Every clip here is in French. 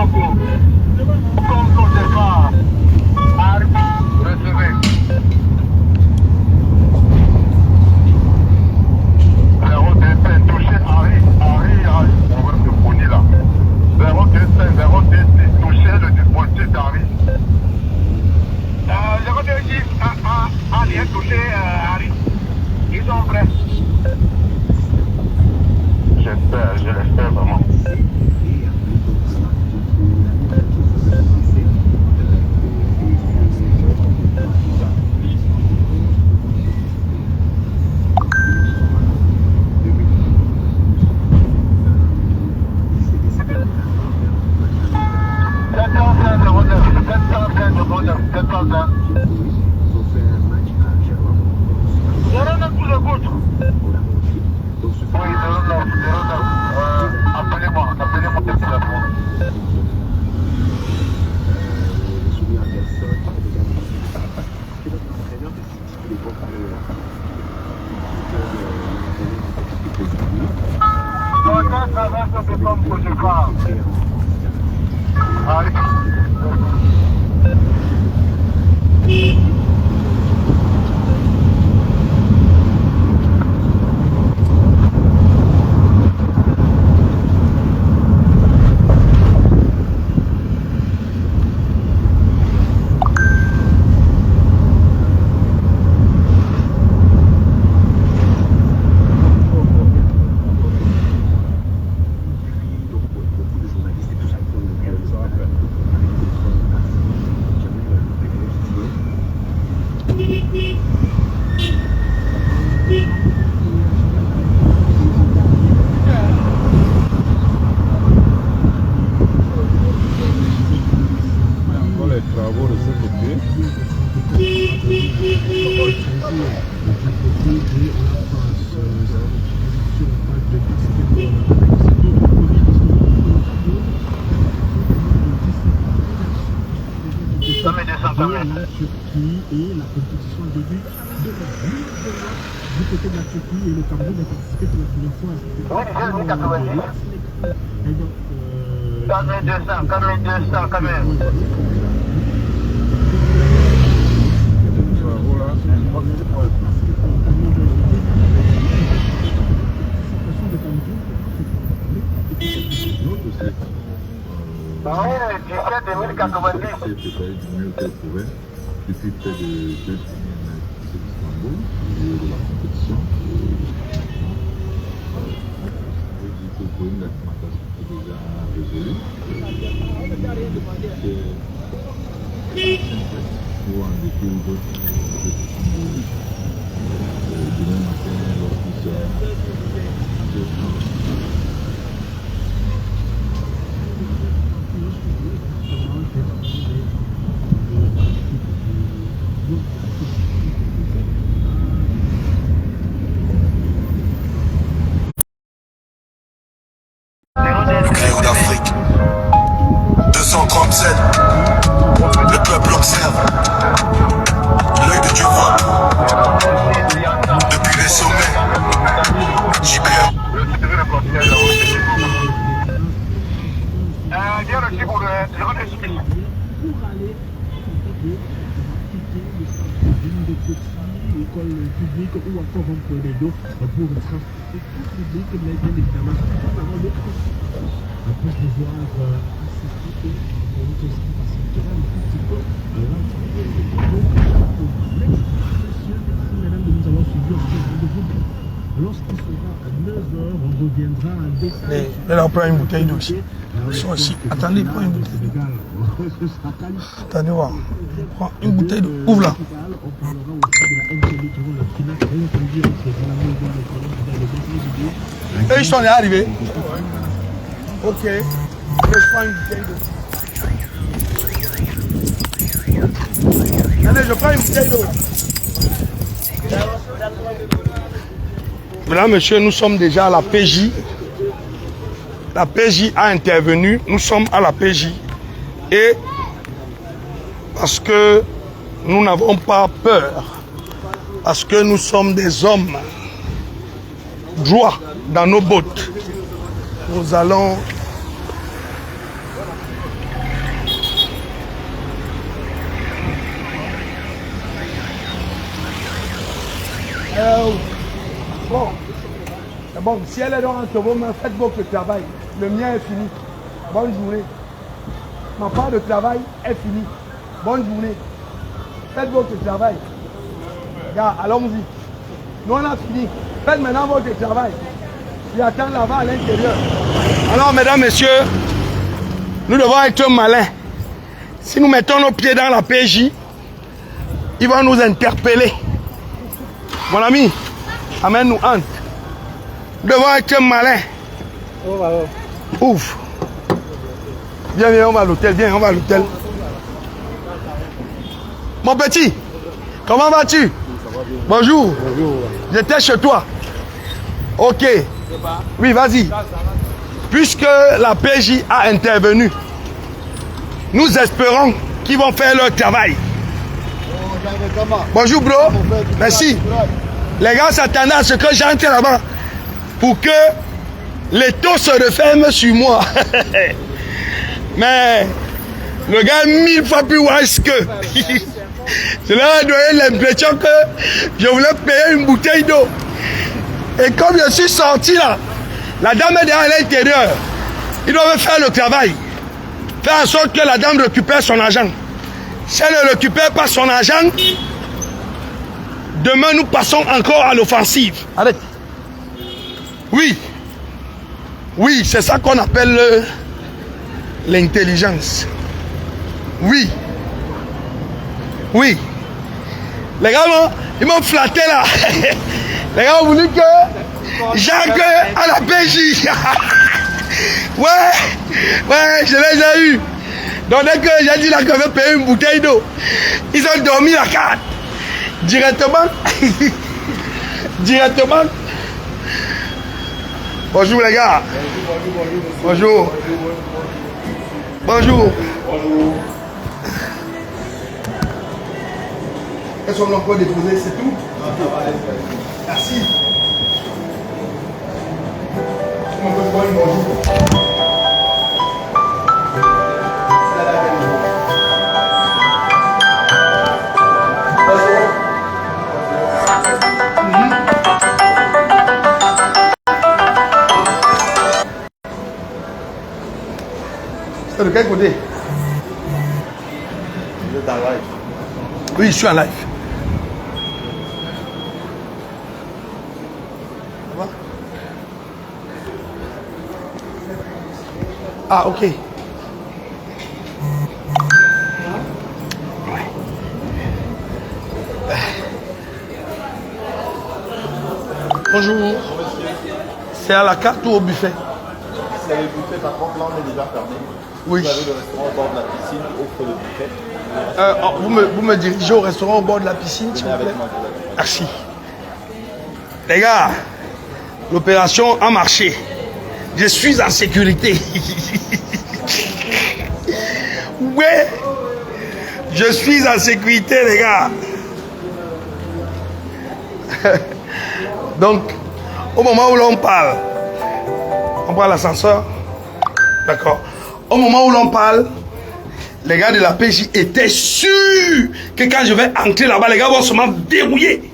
beaucoup. Comme ton départ, recevez. Zéro destin, touché Harry, on va se pogner là. Zéro destin, touché le déporté d'Harry. Zéro destin, rien touché Harry. Ils sont prêts. J'espère, je l'espère vraiment. Appelez-moi de téléphone. Ça va, ça fait comme que je parle. Allez. La Turquie et la compétition débute du côté de la Turquie et le Cameroun a participé pour la première fois. Oui, 200, quand même. Oui, 17 2090. C'est fait du mieux qu'elle pouvait depuis près de 2 semaines à Istanbul, au niveau de la compétition. Le problème d'alimentation est déjà résolu. Pour en découvrir d'autres demain matin, lorsqu'ils seront Le Cléo d'Afrique 237. Le peuple observe. L'œil de Dieu voit tout. Depuis les sommets. JBL. Bien reçu pour le respect. École publique ou encore en prenait d'autres pour transporter tout public, mais bien évidemment, avant l'autre. Après pouvoir assister pour une question facilitera un petit peu mesdames, nous allons suivre ce rendez-vous. Lorsqu'il sera à 9h, on reviendra à détail. Là, on prend une bouteille d'eau aussi. Ils sont ici. Attendez, prends une bouteille d'eau. Attendez, voir. Prends une bouteille d'eau. Ouvre-la. Et ils sont arrivés. Ok. Je prends une bouteille d'eau. Allez, je prends une bouteille d'eau. Mesdames, Messieurs, nous sommes déjà à la PJ. La PJ a intervenu. Nous sommes à la PJ. Et parce que nous n'avons pas peur. Parce que nous sommes des hommes droits dans nos bottes. Nous allons Bon. Bon, si elle est dans entre vos mains, faites votre travail. Le mien est fini. Bonne journée. Ma part de travail est finie. Bonne journée. Faites votre travail. Regarde, allons-y. Nous, on a fini. Faites maintenant votre travail. Il attend là-bas à l'intérieur. Alors, mesdames, messieurs, nous devons être malins. Si nous mettons nos pieds dans la PJ, ils vont nous interpeller. Mon ami, amène-nous entre. Nous devons être malins. Ouf. Viens, viens, on va à l'hôtel. Viens, on va à l'hôtel. Mon petit, comment vas-tu? Bonjour. Bonjour. J'étais chez toi. Ok. Oui, vas-y. Puisque la PJ a intervenu, nous espérons qu'ils vont faire leur travail. Bonjour, bro. Merci. Les gars s'attendaient à ce que j'entre là-bas pour que les taux se referment sur moi. Mais le gars est 1000 fois plus wise que. Je leur ai donné l'impression que je voulais payer une bouteille d'eau. Et comme je suis sorti là, la dame est derrière à l'intérieur. Ils doivent faire le travail. Faire en sorte que la dame récupère son argent. Si elle ne récupère pas son argent, demain nous passons encore à l'offensive. Arrête. Oui. Oui, c'est ça qu'on appelle l'intelligence. Oui. Oui. Les gars, ils m'ont flatté là. Les gars ont voulu que Jacques à la PJ. Ouais, je les ai eus. Donc dès que j'ai dit là que je vais payer une bouteille d'eau, ils ont dormi la carte. Directement. Directement. Bonjour les gars. Bonjour. Bonjour. Est-ce qu'on a encore déposé, c'est tout? Merci. Bonjour. C'est de quel côté? Vous êtes en live? Oui, je suis en live. Ça va? Ah, ok. Ouais. Bonjour. C'est à la carte ou au buffet? C'est le buffet, par contre, là on est déjà fermé. Oui. Vous avez le restaurant au bord de la piscine, offre le buffet. Vous me dirigez au restaurant au bord de la piscine, s'il vous plaît? Merci. Les gars, l'opération a marché. Je suis en sécurité. Ouais, je suis en sécurité, les gars. Donc, au moment où l'on parle, on prend l'ascenseur. D'accord. Au moment où l'on parle, les gars de la PJ étaient sûrs que quand je vais entrer là-bas, les gars vont seulement verrouiller.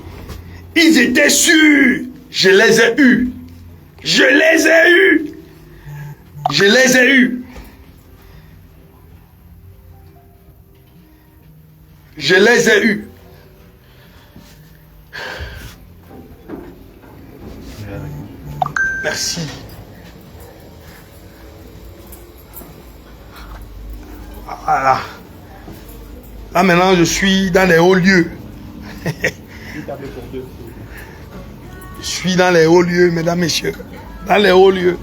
Ils étaient sûrs. Je les ai eus. Je les ai eus. Je les ai eus. Je les ai eus. Merci. Voilà. Là maintenant je suis dans les hauts lieux. Je suis dans les hauts lieux, mesdames, messieurs. Dans les hauts lieux.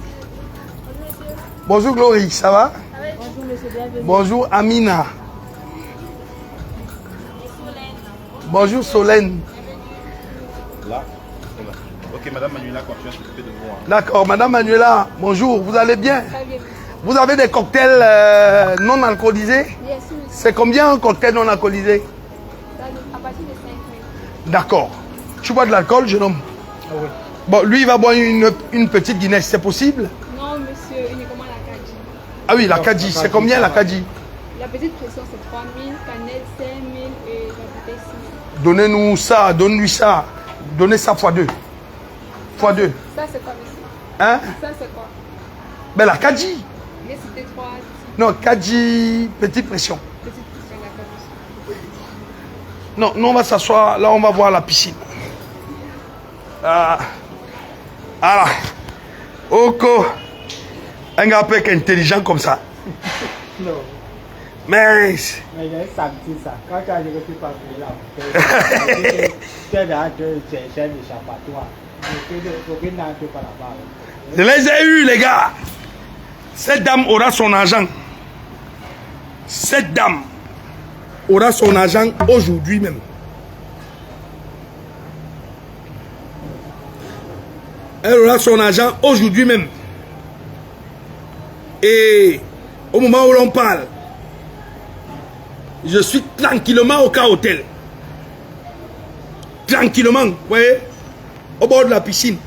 Bonjour Glory, ça va? Bonjour monsieur, bienvenue. Bonjour Amina. Bonjour Solène. Là, ok, madame Manuela continue à s'occuper de vous. D'accord, madame Manuela, bonjour, vous allez bien? Très bien. Vous avez des cocktails non alcoolisés? Bien sûr, monsieur. C'est combien un cocktail non alcoolisé? À partir de 5 000. D'accord. Tu bois de l'alcool, jeune homme? Ah oui. Bon, lui, il va boire une petite Guinness, c'est possible? Non, monsieur, uniquement la Kadji. Ah oui, la Kadji, c'est combien la Kadji? La petite pression, c'est 3 000, cannelle 5 000 et la bouteille 6 000. Donnez-nous ça, donne-lui ça. Donnez ça fois 2. Fois 2. Ça, c'est quoi, monsieur? Hein? Ça, c'est quoi? Ben la Kadji. Mais c'était 3. Non, Kadji, petite pression. Petite question, d'accord, monsieur. Non, nous on va s'asseoir, là on va voir la piscine. Voilà. Oko, un gars peu intelligent comme ça. Non. Mais Mais il y a un samedi, ça. Quand tu as dit que tu passes là, tu es là, tu es un échappatoire. Faut que tu n'entres pas là-bas. je les ai eus, les gars. Cette dame aura son argent. Cette dame aura son argent aujourd'hui même. Elle aura son argent aujourd'hui même. Et au moment où l'on parle, je suis tranquillement au cas hôtel. Tranquillement, vous voyez, au bord de la piscine.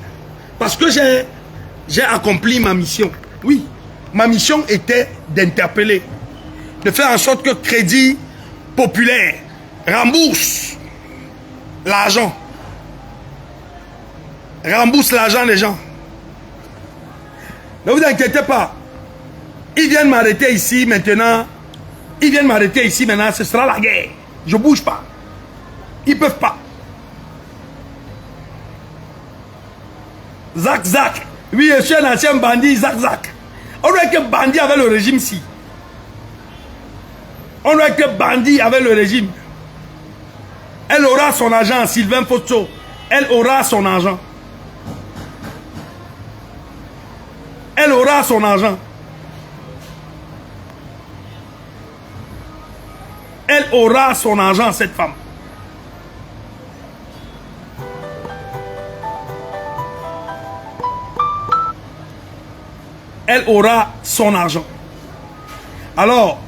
Parce que j'ai accompli ma mission. Oui, ma mission était d'interpeller, de faire en sorte que Crédit Populaire rembourse l'argent. Rembourse l'argent des gens. Ne vous inquiétez pas. Ils viennent m'arrêter ici maintenant. Ils viennent m'arrêter ici maintenant. Ce sera la guerre. Je ne bouge pas. Ils ne peuvent pas. Zach Zach. Oui, je suis un ancien bandit, Zach Zach. On doit être bandit avec le régime-ci. On doit être bandit avec le régime. Elle aura son argent, Sylvain Fosso. Elle aura son argent. Elle aura son argent. Elle aura son argent, cette femme. Elle aura son argent. Alors,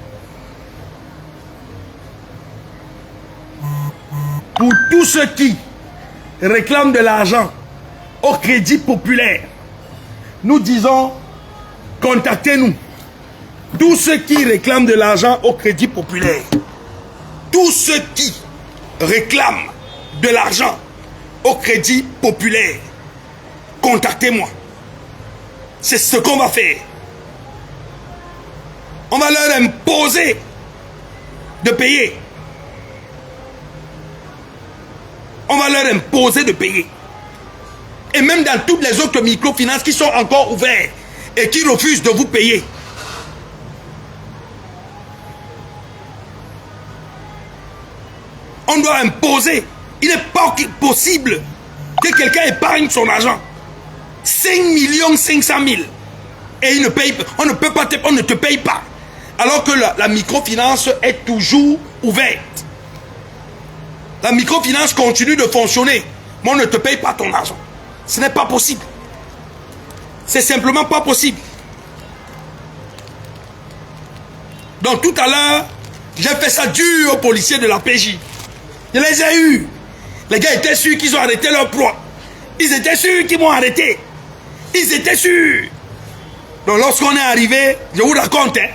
pour tous ceux qui réclament de l'argent au Crédit Populaire, nous disons, contactez-nous. Tous ceux qui réclament de l'argent au Crédit Populaire, tous ceux qui réclament de l'argent au Crédit Populaire, contactez-moi. C'est ce qu'on va faire. On va leur imposer de payer. On va leur imposer de payer. Et même dans toutes les autres microfinances qui sont encore ouvertes et qui refusent de vous payer. On doit imposer. Il n'est pas possible que quelqu'un épargne son argent. 5 500 000. Et il ne paye, on ne te paye pas. Alors que la microfinance est toujours ouverte. La microfinance continue de fonctionner. Mais on ne te paye pas ton argent. Ce n'est pas possible. C'est simplement pas possible. Donc tout à l'heure, j'ai fait ça dur aux policiers de la PJ. Je les ai eus. Les gars étaient sûrs qu'ils ont arrêté leur proie. Ils étaient sûrs qu'ils m'ont arrêté. Ils étaient sûrs. Donc lorsqu'on est arrivé, je vous raconte, hein,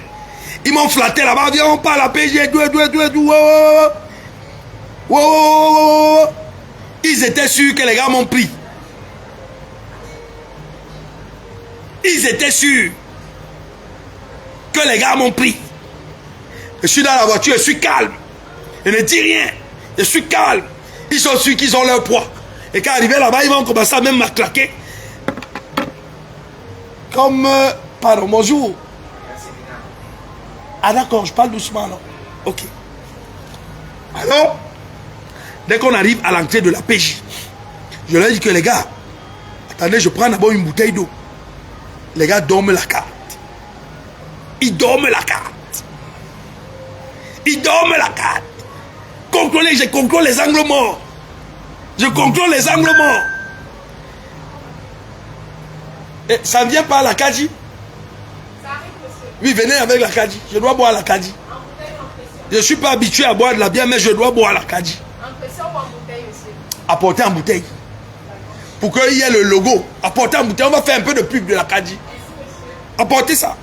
ils m'ont flatté là-bas. Viens, on parle à la PJ. Ils étaient sûrs que les gars m'ont pris. Ils étaient sûrs que les gars m'ont pris. Je suis dans la voiture, je suis calme. Je ne dis rien. Je suis calme. Ils sont sûrs qu'ils ont leur poids. Et quand arrivé là-bas, ils vont commencer à même à claquer. Comme... pardon, bonjour. Ah d'accord, je parle doucement alors. Ok. Alors, dès qu'on arrive à l'entrée de la PJ, je leur dis que les gars, attendez, je prends d'abord une bouteille d'eau. Les gars dorment la carte. Ils dorment la carte. Ils dorment la carte. Contrôlez, je contrôle les angles morts. Je contrôle les angles morts. Et ça vient par la Kadji? Ça arrive, monsieur. Oui, venez avec la Kadji. Je dois boire la Kadji. Je ne suis pas habitué à boire de la bière, mais je dois boire la Kadji. En pression ou en bouteille, monsieur? Apportez en bouteille. Pour qu'il y ait le logo. Apportez en bouteille. On va faire un peu de pub de la Kadji. Apportez ça.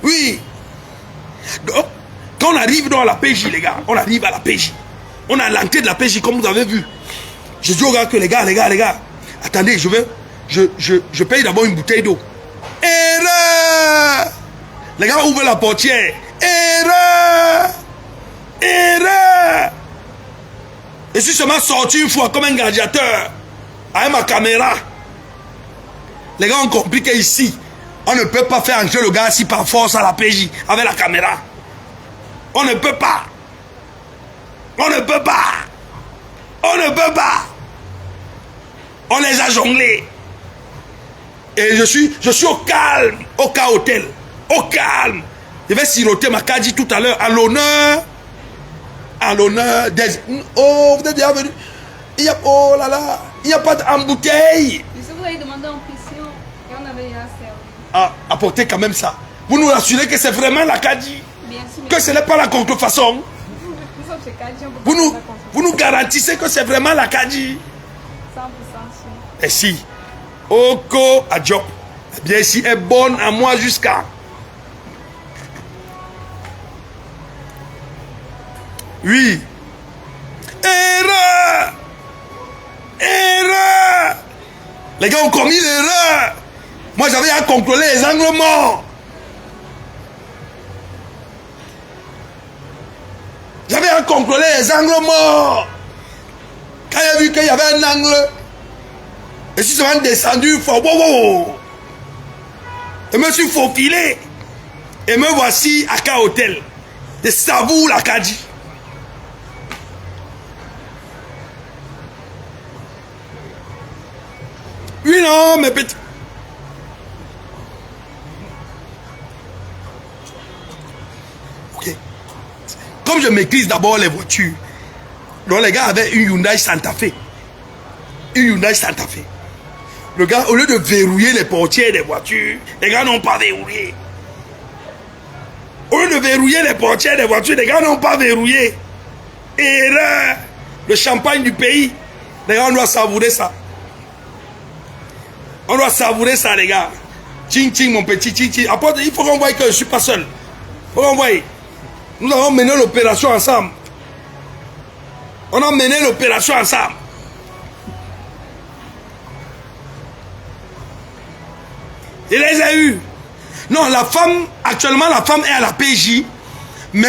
Oui. Donc, quand on arrive dans la PJ, les gars, on arrive à la PJ. On a l'entrée de la PJ, comme vous avez vu. Je dis aux gars que les gars, attendez, je paye d'abord une bouteille d'eau. Erreur! Les gars ouvrent la portière. Erreur! Erreur! Je suis seulement sorti une fois comme un gladiateur avec ma caméra. Les gars ont compris qu'ici, on ne peut pas faire entrer le gars si par force à la PJ avec la caméra. On ne peut pas. On ne peut pas. On ne peut pas. On les a jonglés. Et je suis au calme, au cas hôtel. Au calme. Je vais siroter ma Kadi tout à l'heure à l'honneur. À l'honneur des... Oh, vous êtes déjà venu. Oh là là. Il n'y a pas d'embouteille. Vous avez demandé en pression et on avait déjà servi. Ah, apportez quand même ça. Vous nous assurez que c'est vraiment la Kadi. Bien sûr. Que ce n'est pas la contrefaçon. Nous sommes chez Kadi, on peut Vous nous garantissez que c'est vraiment la Kadi. 100% sûr. Et si Oko à Diop, eh bien ici est bonne à moi jusqu'à. Oui. Erreur. Erreur. Les gars ont commis l'erreur. Moi j'avais à contrôler les angles morts. J'avais à contrôler les angles morts. Quand j'ai vu qu'il y avait un angle, je suis seulement descendu une fois. Wow. Je me suis faufilé. Et me voici à Ka Hotel. De Savour la Kadi. Oui, non, mes petits. Ok. Comme je maîtrise d'abord les voitures, donc les gars avaient une Hyundai Santa Fe. Une Hyundai Santa Fe. Le gars, au lieu de verrouiller les portières des voitures, les gars n'ont pas verrouillé. Au lieu de verrouiller les portières des voitures, les gars n'ont pas verrouillé. Erreur. Le champagne du pays. Les gars, on doit savourer ça. On doit savourer ça, les gars. Ching, ching, mon petit, ching, ching. Après, il faut qu'on voie que je ne suis pas seul. Il faut qu'on voie. Nous avons mené l'opération ensemble. On a mené l'opération ensemble. Je les ai eus. Non, la femme, actuellement, la femme est à la PJ, mais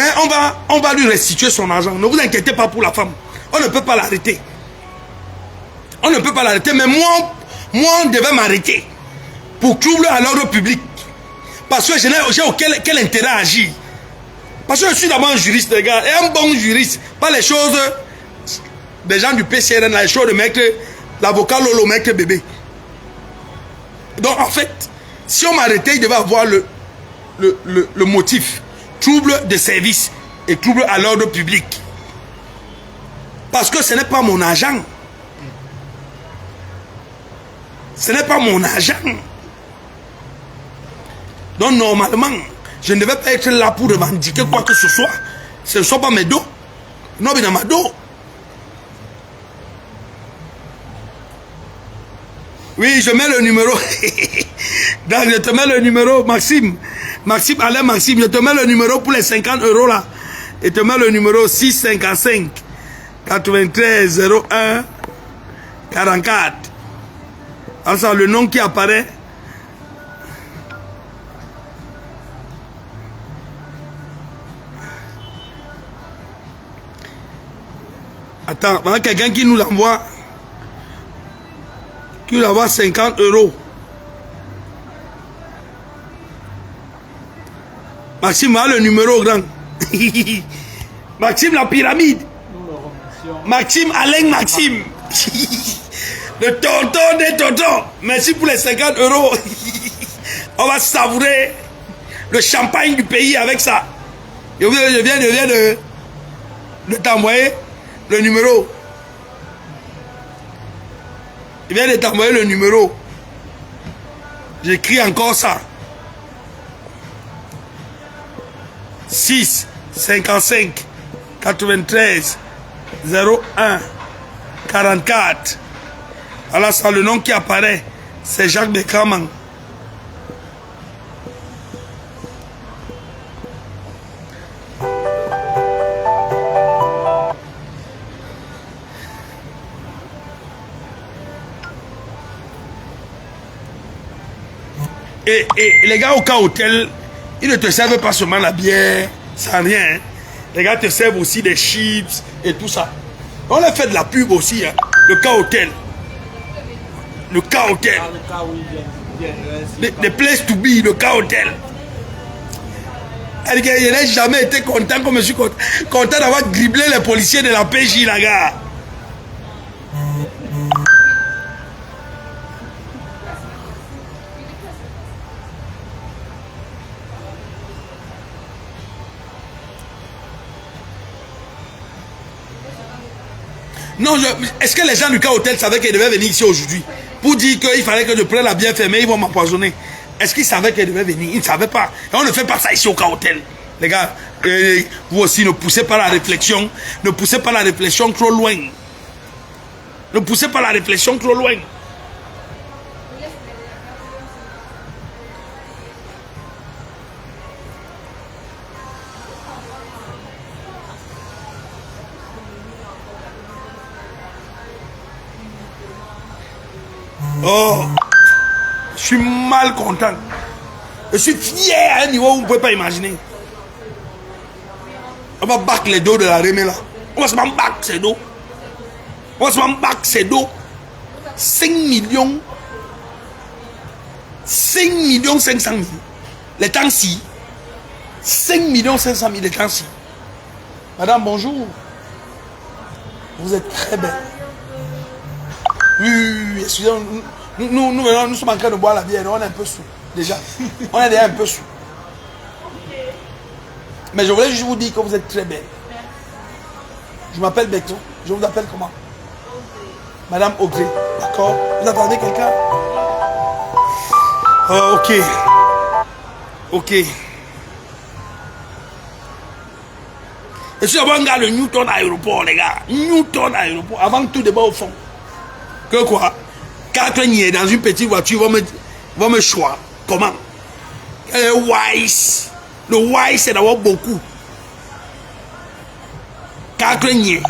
on va lui restituer son argent. Ne vous inquiétez pas pour la femme. On ne peut pas l'arrêter. On ne peut pas l'arrêter, mais moi, on devait m'arrêter pour trouble à l'ordre public. Parce que j'ai quel intérêt à agir. Parce que je suis d'abord un juriste, les gars, et un bon juriste. Pas les choses des gens du PCRN, les choses de maître, l'avocat Lolo, maître bébé. Donc, en fait, si on m'arrêtait, il devait avoir le motif. Trouble de service et trouble à l'ordre public. Parce que ce n'est pas mon agent. Ce n'est pas mon agent. Donc, normalement, je ne devais pas être là pour revendiquer quoi que ce soit. Ce ne sont pas mes dos. Non, mais dans ma dos. Oui, je mets le numéro. Donc, je te mets le numéro, Maxime. Alain Maxime, je te mets le numéro pour les 50 € là. Et te mets le numéro 655 93 01 44. Alors, ça, le nom qui apparaît. Attends, il y a quelqu'un qui nous l'envoie. Qui va avoir 50 €. Maxime a le numéro grand. Maxime la pyramide. Maxime Alain Maxime. Le tonton des tontons. Merci pour les 50 €. On va savourer le champagne du pays avec ça. Je viens de t'envoyer le numéro. Il vient de t'envoyer le numéro. J'écris encore ça. 6 55 93 01 44. Alors ça, le nom qui apparaît, c'est Jacques Bekraman. Et les gars au cas hôtel, ils ne te servent pas seulement la bière, sans rien. Hein. Les gars te servent aussi des chips et tout ça. On a fait de la pub aussi, hein. Le cas hôtel. Le cas hôtel. The place to be, le cas hôtel. Je n'ai jamais été content comme je suis content d'avoir dribblé les policiers de la PJ, la gars. Non, est-ce que les gens du cas hôtel savaient qu'ils devaient venir ici aujourd'hui pour dire qu'il fallait que je prenne la bière fermée, ils vont m'empoisonner? Est-ce qu'ils savaient qu'ils devaient venir? Ils ne savaient pas. Et on ne fait pas ça ici au cas hôtel. Les gars, vous aussi, ne poussez pas la réflexion. Ne poussez pas la réflexion trop loin. Ne poussez pas la réflexion trop loin. Oh, je suis mal content. Je suis fier à un niveau où vous ne pouvez pas imaginer. On va battre les dos de la remée là. On va se battre ces dos. On va se battre ces dos. 5 millions. 5 millions 500 000. Les temps-ci. 5 millions 500 000 les temps-ci. Madame, bonjour. Vous êtes très belle. Oui, excusez-moi. Nous sommes en train de boire la bière. On est un peu sous. Déjà. On est déjà un peu sous. Mais je voulais juste vous dire que vous êtes très belle. Je m'appelle Bertrand. Je vous appelle comment? Madame Audrey. D'accord? Vous attendez quelqu'un? Oh, ok. Ok. Je suis d'abord un gars de Newton aéroport, les gars. Newton aéroport. Avant tout, d'abord au fond. Que quoi? 4 niais dans une petite voiture vont me choisir. Comment? Le wise. Le wise, c'est d'avoir beaucoup. 4 niais.